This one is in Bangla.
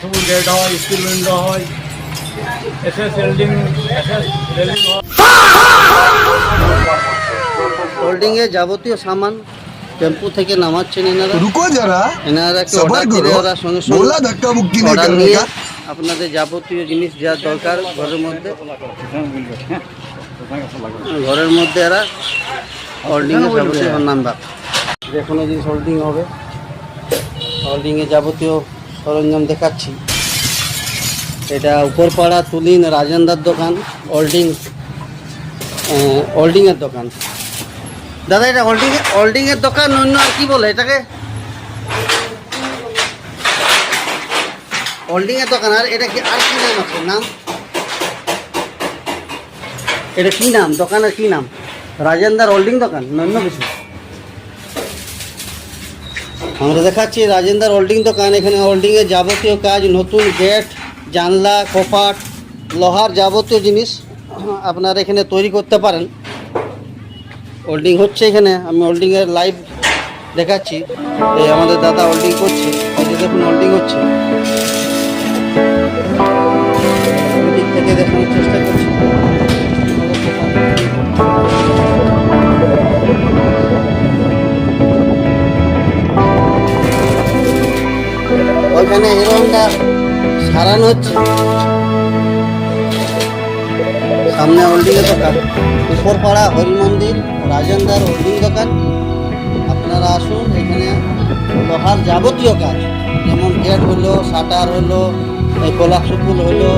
গেট হয়, স্কুল উইন্ডো হয়, এসএস রেলিং হয়। হোল্ডিং এ যাবতীয় সামান টেম্পু থেকে নামাচ্ছেন এনারা। रुको जरा এনারা একটা सबर অর্ডার দিলে करो ওরা সঙ্গে बोला সঙ্গে धक्का मुक्की नहीं অর্ডার करने নিয়ে का আপনাদের যাবতীয় জিনিস যা দরকার ঘরের মধ্যে এরা হোল্ডিং এর যাবতীয় নাম্বার যে কোনো জিনিস হোল্ডিং হবে, হোল্ডিং এর যাবতীয় সরঞ্জাম দেখাচ্ছি। এটা উপরপাড়া তুলিন রাজেন্দার দোকান, হোল্ডিং এর দোকান। দাদা এটা হোল্ডিং এর দোকান, অন্য আর কি বলে এটাকে? হোল্ডিং এর দোকান। আর এটা কি আর কি নাম আছে? নাম এটা কি নাম? দোকানের কি নাম? রাজেন্দার হোল্ডিং দোকান না অন্য কিছু? আমরা দেখাচ্ছি রাজেন্দার হোল্ডিং দোকান। এখানে হোল্ডিং এর যাবতীয় কাজ, নতুন গেট, জানলা, কপাট, লোহার যাবতীয় জিনিস আপনারা এখানে তৈরি করতে পারেন। হোল্ডিং হচ্ছে এখানে, আমি হোল্ডিং এর লাইভ দেখাচ্ছি। এই আমাদের দাদা হোল্ডিং করছে, এই যে দেখুন হোল্ডিং হচ্ছে। দিক থেকে দেখানোর চেষ্টা করছি। ওইখানে হিরো হন্ডা সারানো হচ্ছে, সামনে হোল্ডিং এর দোকান। উপরপাড়া হরি মন্দির রাজেন্দার হোল্ডিং দোকান। আপনারা আসুন, এখানে লোহার যাবতীয় কাজ, যেমন গেট হলো, শাটার হলো, এই কোলাপসুপুল হলো,